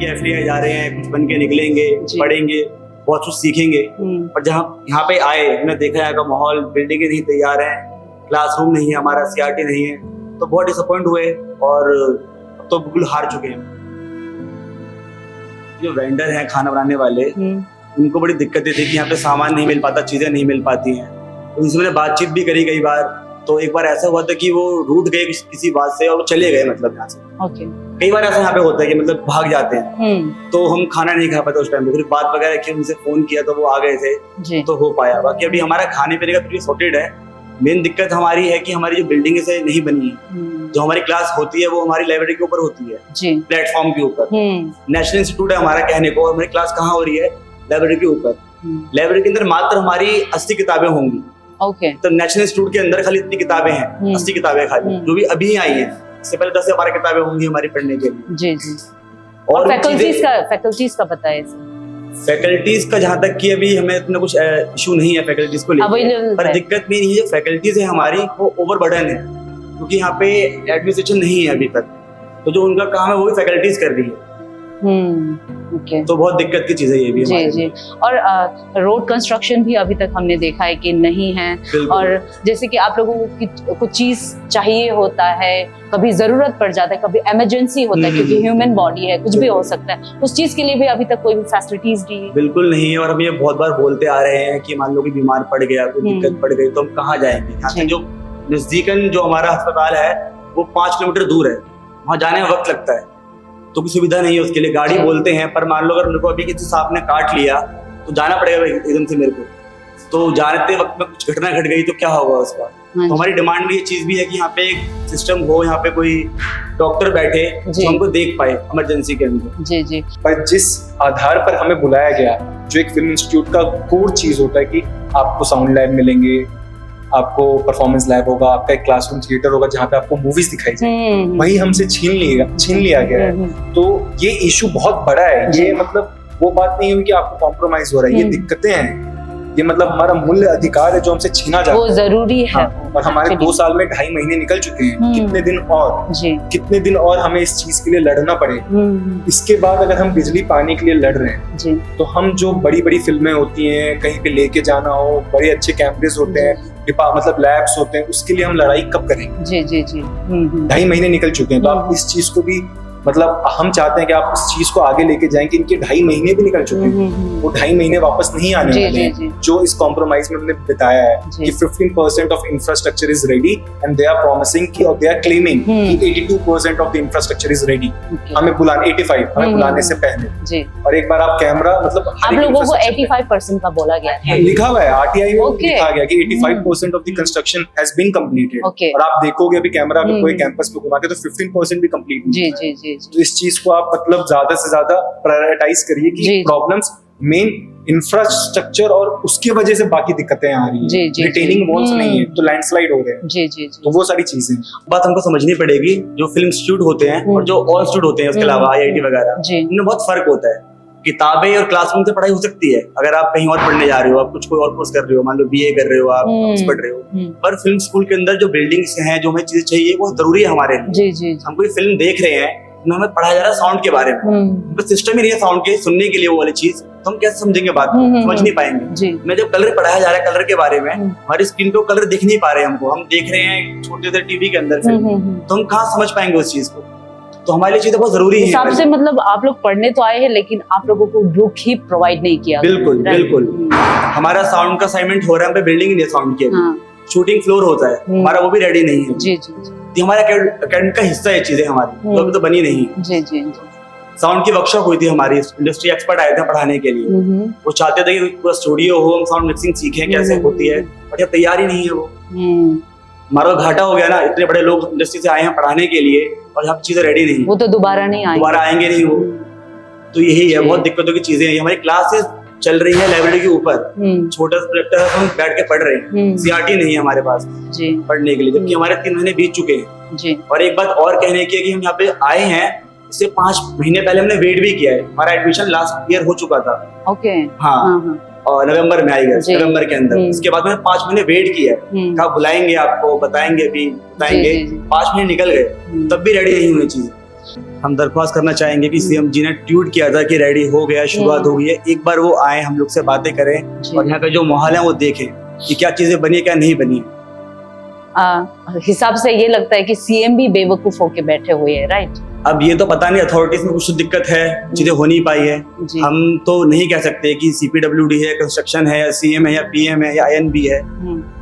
कि एफडीआई जा रहे हैं, कुछ बन के निकलेंगे, पढ़ेंगे, बहुत कुछ सीखेंगे। पर जहाँ यहाँ पे आए, हमने देखा यहाँ का माहौल, बिल्डिंगें नहीं तैयार हैं, क्लासरूम नहीं है हमारा, सीआरटी नहीं है, तो बहुत डिसअपॉइंट हुए और अब तो बिल्कुल हार चुके हैं। जो वेंडर हैं खाना बनाने वाले, उनको बड़ी दिक्कतें थी कि यहाँ पे सामान नहीं मिल पाता, चीजें नहीं मिल पाती हैं। उनसे मैंने बातचीत भी करी कई बार, तो एक बार ऐसा हुआ था कि वो रूठ गए किसी बात से और वो चले गए, मतलब यहाँ से। कई बार ऐसा यहाँ पे होता है कि मतलब भाग जाते हैं, तो हम खाना नहीं खा पाते उस टाइम पे। फिर बात वगैरह की, उनसे फोन किया तो वो आ गए थे, तो हो पाया। बाकी अभी हमारा खाने पीने का पूरी सॉर्टेड है। मेन दिक्कत हमारी है कि हमारी जो बिल्डिंग से नहीं बनी है, जो हमारी क्लास होती है वो हमारी लाइब्रेरी के ऊपर होती है, प्लेटफॉर्म के ऊपर। नेशनल इंस्टीट्यूट है हमारा कहने को, हमारी क्लास कहाँ हो रही है? लाइब्रेरी के ऊपर। लाइब्रेरी के अंदर मात्र हमारी 80 किताबें होंगी। तो नेशनल इंस्टीट्यूट के अंदर खाली इतनी किताबें हैं, 80 किताबें खाली, जो भी अभी आई हैं। इससे पहले 10 या 12 किताबें होंगी हमारी पढ़ने के लिए। जी जी। और फैकल्टीज का पता है? फैकल्टीज का जहाँ तक कि अभी हमें इतना कुछ इशू नहीं है फैकल्टीज को लेकर, पर दिक्कत नहीं है। जो फैकल्टीज है हमारी वो ओवरबर्डन है, क्योंकि यहाँ पे एडमिनिस्ट्रेशन नहीं है अभी तक, तो जो उनका काम है वो भी फैकल्टीज कर रही है। तो बहुत दिक्कत की चीज है ये भी। जी जी। और रोड कंस्ट्रक्शन भी अभी तक हमने देखा है कि नहीं है। और जैसे कि आप लोगों को कुछ चीज चाहिए होता है, कभी जरूरत पड़ जाता है, कभी इमरजेंसी होता है, क्योंकि ह्यूमन बॉडी है, कुछ भी हो सकता है। उस चीज के लिए भी अभी तक कोई भी फैसिलिटीज नहीं है? बिल्कुल नहीं है। और हम ये बहुत बार बोलते आ रहे हैं कि मान लो कि बीमार पड़ गया, कोई दिक्कत पड़ गई, तो हम कहाँ जाएंगे? यहाँ से जो नजदीकन जो हमारा अस्पताल है वो 5 किलोमीटर दूर है, वहाँ जाने में वक्त लगता है, तो कोई सुविधा नहीं है उसके लिए। गाड़ी बोलते हैं, पर मान लो अगर मेरे को अभी किसी सांप ने काट लिया तो जाना पड़ेगा एकदम से मेरे को, तो जाते वक्त में कुछ घटना घट गई तो क्या होगा उसका? तो हमारी डिमांड में ये चीज भी है कि यहाँ पे एक सिस्टम हो, यहाँ पे कोई डॉक्टर बैठे जो हमको देख पाए इमरजेंसी के अंदर। जी जी। पर जिस आधार पर हमें बुलाया गया, जो एक फिल्म इंस्टीट्यूट का कोर चीज होता है कि आपको साउंड लैब मिलेंगे, आपको परफॉर्मेंस लैब होगा, आपका एक क्लासरूम थिएटर होगा जहाँ पे आपको मूवीज दिखाई जाएगी, वही हमसे छीन लिया गया है। तो ये इशू बहुत बड़ा है। ये मतलब वो बात नहीं हुई कि आपको कॉम्प्रोमाइज हो रहा है, ये दिक्कतें हैं, ये मतलब हमारा मूल्य अधिकार है जो हमसे छीना जाता है, वो जरूरी है। हाँ। और हमारे 2 साल में 2.5 महीने निकल चुके हैं। कितने दिन और हमें इस चीज के लिए लड़ना पड़ेगा? इसके बाद अगर हम बिजली पानी के लिए लड़ रहे हैं, तो हम जो बड़ी बड़ी फिल्में होती हैं, कहीं पे लेके जाना हो, बड़े अच्छे कैमरेज होते हैं, मतलब लैब्स होते हैं, उसके लिए हम लड़ाई कब करेंगे? जी जी जी। 2.5 महीने निकल चुके हैं। तो आप इस चीज को भी मतलब हम चाहते हैं कि आप इस चीज को आगे लेके जाएं कि इनके 2.5 महीने भी निकल चुके हैं, वो 2.5 महीने वापस नहीं आने वाले हैं जो इस कॉम्प्रोमाइज में हमने बिताया है कि 15% of infrastructure is ready and they are promising कि और दे आर क्लेमिंग कि 82% of the infrastructure is ready. हमें बुलाने 85 हमें बुलाने से पहले। और एक बार आप कैमरा मतलब आप लोगों को 85% का बोला गया है, लिखा हुआ है आरटीआई में, लिखा गया कि 85% of the construction has been completed. और आप देखोगे अभी कैमरा अगर कोई कैंपस पे घुमा के तो 15% भी कंप्लीट नहीं है। तो इस चीज को आप मतलब ज्यादा से ज्यादा प्रायोरिटाइज करिए कि प्रॉब्लम्स मेन इंफ्रास्ट्रक्चर और उसके वजह से बाकी दिक्कतें आ रही हैं। रिटेनिंग वॉल्स नहीं है तो लैंडस्लाइड हो रहे हैं। तो वो सारी चीजें बात हमको समझनी पड़ेगी। जो फिल्म इंस्टीट्यूट होते हैं और जो और इंस्टीट्यूट होते हैं उसके अलावा IIT वगैरह, इनमें बहुत फर्क होता है। किताबें और क्लासरूम से पढ़ाई हो सकती है, अगर आप कहीं और पढ़ने जा रहे हो, आप कुछ कोई और कोर्स कर रहे हो, मान लो BA कर रहे हो, आप पढ़ रहे हो, पर फिल्म स्कूल के अंदर जो बिल्डिंग्स हैं, जो हमें चीजें चाहिए, वो जरूरी है हमारे लिए। हम कोई फिल्म देख रहे हैं, हमें पढ़ाया जा रहा है साउंड के बारे में, सिस्टम ही नहीं है साउंड के सुनने के लिए वो वाली चीज, तो हम कैसे समझेंगे बात को? समझ नहीं पाएंगे। मैं जब कलर पढ़ाया जा रहा है, कलर के बारे में, हमारी स्क्रीन पे कलर दिख नहीं पा रहे हमको, हम देख रहे हैं छोटे से टीवी के अंदर फिल्म, तो हम कहाँ समझ पाएंगे उस चीज को? तो हमारे लिए चीजें बहुत जरूरी है। हिसाब से मतलब आप लोग पढ़ने तो आए हैं, लेकिन आप लोगों को बुक ही प्रोवाइड नहीं किया। बिल्कुल बिल्कुल। हमारा साउंड का असाइनमेंट हो रहा है, बिल्डिंग नहीं है साउंड की, शूटिंग फ्लोर होता है हमारा, वो भी रेडी नहीं है। जी जी। हमारा अकेडमिक का हिस्सा है चीजें हमारी, वो अभी तो बनी नहीं है। जी जी। साउंड की वर्कशॉप हुई थी हमारी, इंडस्ट्री एक्सपर्ट आए थे पढ़ाने के लिए, वो चाहते थे कि पूरा स्टूडियो हो, हम साउंड मिक्सिंग सीखें कैसे होती है, बट अब तैयार ही नहीं है वो। हमारा घाटा हो गया ना, इतने बड़े लोग इंडस्ट्री से आए हैं पढ़ाने के लिए और यहाँ चीजें रेडी नहीं, वो तो दोबारा आएंगे नहीं वो। तो यही है, बहुत दिक्कतों की चीजें हैं। हमारी क्लासेस चल रही है लाइब्रेरी के ऊपर, छोटा सा प्रोजेक्टर है, हम बैठ के पढ़ रहे हैं, सीआरटी नहीं है हमारे पास पढ़ने के लिए, जबकि हमारे 3 महीने बीत चुके हैं। और एक बात और कहने की है कि हम यहाँ पे आए हैं, इससे 5 महीने पहले हमने वेट भी किया है, हमारा एडमिशन लास्ट ईयर हो चुका था। हाँ, और नवंबर में आएगा, नवंबर के अंदर। इसके बाद मैंने 5 महीने वेट किया, कहा बुलाएंगे आपको, बताएंगे, अभी बताएंगे। 5 महीने निकल गए, तब भी रेडी नहीं हुई चीज। हम दरख्वास्त करना चाहेंगे कि सीएम जी ने ट्वीट किया था कि रेडी हो गया, शुरुआत हो गई है, एक बार वो आए, हम लोग से बातें करें और यहाँ का जो माहौल है वो देखें कि क्या चीजें बनी है क्या नहीं बनी है। हिसाब से ये लगता है कि सीएम भी बेवकूफ होके बैठे हुए हैं, राइट? अब ये तो पता नहीं, अथॉरिटीज में कुछ तो दिक्कत है, चीजें हो नहीं पाई है। हम तो नहीं कह सकते कि CPWD है, कंस्ट्रक्शन है, या CM है, या PM है, या INB है।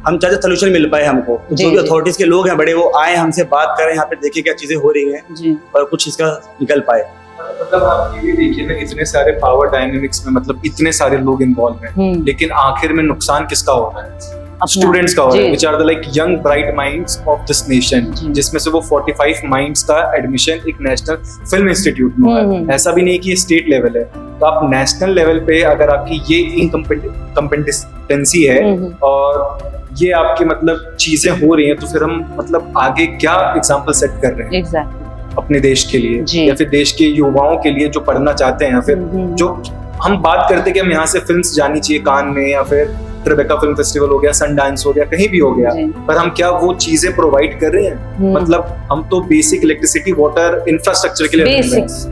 हम चाहते सोल्यूशन मिल पाए हमको, तो जो भी अथॉरिटीज के लोग हैं बड़े, वो आए, हमसे बात करें, यहाँ पे देखें क्या चीजें हो रही हैं और कुछ इसका निकल पाए। मतलब आप ये भी देखिए ना, इतने सारे पावर डायनेमिक्स में मतलब इतने सारे लोग इन्वॉल्व हैं, लेकिन आखिर में नुकसान किसका हो रहा है? स्टूडेंट्स का हो रहा है, which are the like young bright minds of this nation, जिसमें से वो 45 माइंड्स का एडमिशन एक नेशनल फिल्म इंस्टीट्यूट में है। ऐसा भी नहीं कि ये स्टेट लेवल है, तो आप नेशनल लेवल पे अगर आपकी ये इनकम्पिटेंसी है और ये आपकी मतलब चीजें हो रही हैं, तो फिर हम मतलब आगे क्या एग्जाम्पल सेट कर रहे हैं अपने देश के लिए, या फिर देश के युवाओं के लिए जो पढ़ना चाहते हैं, या फिर जो हम बात करते हैं कि हम यहाँ से फिल्म्स जानी चाहिए कान में, या फिर ट्रिबेका फिल्म फेस्टिवल हो गया, सनडांस हो गया, कहीं भी हो गया, पर हम क्या वो चीजें प्रोवाइड कर रहे हैं? मतलब हम तो बेसिक इलेक्ट्रिसिटी, वाटर, इंफ्रास्ट्रक्चर के लिए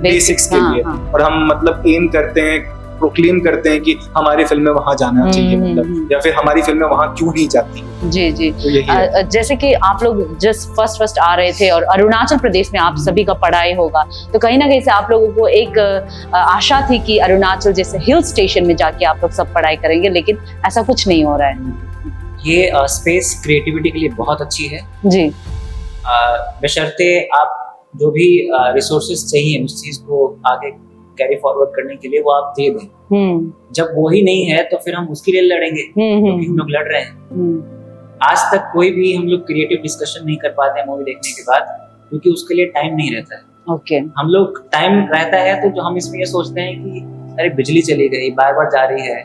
बेसिक्स के लिए, और हम मतलब एम करते हैं, प्रोक्लेम करते हैं कि हमारी फिल्में वहां जाना चाहिए, मतलब या फिर हमारी फिल्में वहां क्यों नहीं जाती। जी जी, तो जैसे कि आप लोग जस्ट फर्स्ट आ रहे थे और अरुणाचल प्रदेश में आप सभी का पढ़ाई होगा, तो कहीं ना कहीं से आप लोगों को एक आशा थी कि अरुणाचल जैसे हिल स्टेशन में जाके आप लोग सब पढ़ाई करेंगे, लेकिन ऐसा कुछ नहीं हो रहा है। ये स्पेस क्रिएटिविटी के लिए बहुत अच्छी है जी, बशर्ते आप जो भी रिसोर्सेज चाहिए उस चीज को आगे कैरी फॉरवर्ड करने के लिए वो आप दे दें। जब वो ही नहीं है तो फिर हम उसके लिए लड़ेंगे, क्योंकि हम लोग लड़ रहे हैं। आज तक कोई भी हम लोग क्रिएटिव डिस्कशन नहीं कर पाते हैं मूवी देखने के बाद, क्योंकि उसके लिए टाइम नहीं रहता है। ओके, हम लोग टाइम रहता है तो जो हम इसमें ये सोचते हैं कि अरे बिजली चली गई, बार बार जा रही है,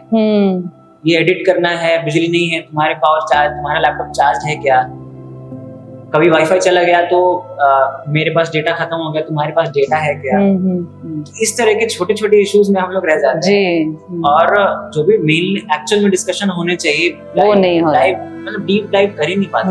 ये एडिट करना है, बिजली नहीं है, तुम्हारे पावर चार्ज, तुम्हारा लैपटॉप चार्ज है क्या, कभी वाईफाई चला गया तो मेरे पास डेटा खत्म हो गया, तुम्हारे पास डेटा है क्या। इस तरह के छोटे छोटे इश्यूज में हम लोग रह जाते हैं, और जो भी मेन एक्चुअल में डिस्कशन होने चाहिए वो नहीं हो रहा, मतलब डीप डाइव कर ही नहीं पाते।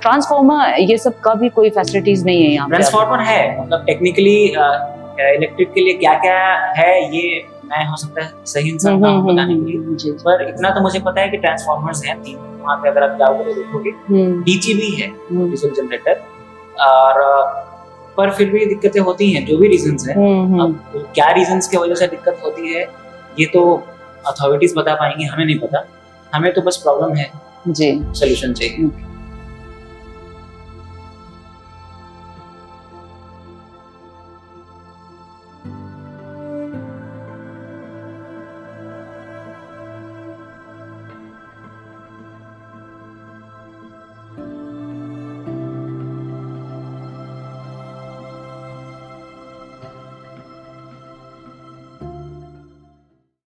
ट्रांसफार्मर ये सब का भी कोई फैसिलिटीज नहीं है यहाँ पे? ट्रांसफार्मर है, मतलब टेक्निकली इलेक्ट्रिक के लिए क्या क्या है ये मैं हो सकता है सही इंसान ना हो बताने के लिए, पर इतना तो मुझे पता है कि ट्रांसफार्मर्स हैं 3 वहाँ पे, अगर आप जाओगे तो देखोगे। डीजी भी है, डीजल जनरेटर, और पर फिर भी दिक्कतें होती हैं, जो भी रीजंस हैं। अब क्या रीजंस की वजह से दिक्कत होती है ये तो अथॉरिटीज बता पाएंगी, हमें नहीं पता, हमें तो बस प्रॉब्लम है जी, सोल्यूशन चाहिए।